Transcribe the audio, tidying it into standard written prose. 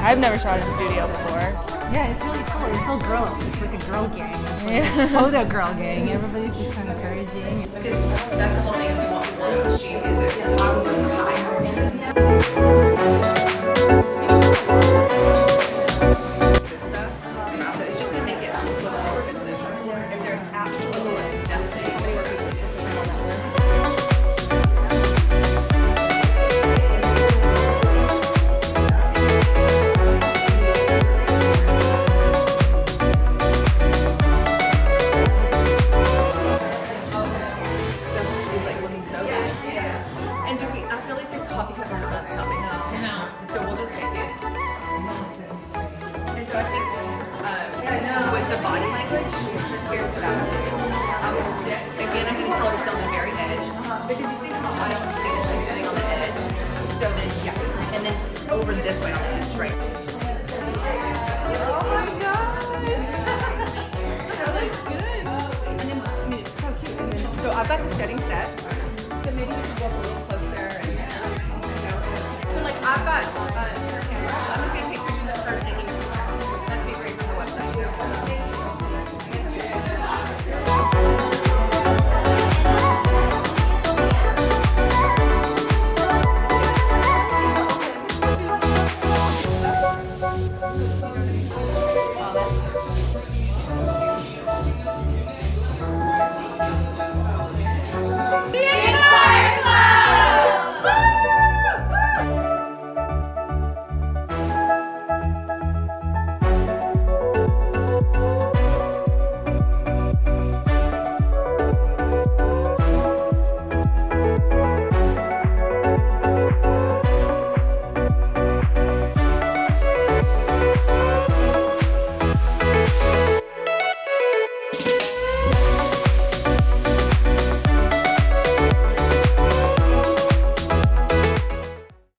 I've never shot in a studio before. Yeah, it's really cool. It's so girl. It's like a girl gang. It's like a photo girl gang. Everybody's just kind of encouraging. Because that's the whole thing is we want people to know she is a photographer with high this stuff. It's just to make it absolutely more expensive. If there's absolutely stuff things. And do we? I feel like the coffee cup are not makes sense. No. So we'll just take it. And so I think with the body language, here's what I would do. I would sit again. I'm going to tell her to sit on the very edge because you see how I don't see that she's sitting on the edge. So then yeah, and then over this way on the edge, right? Oh my gosh! That looks good. And then I mean it's so cute. And then, so I've got the setting set.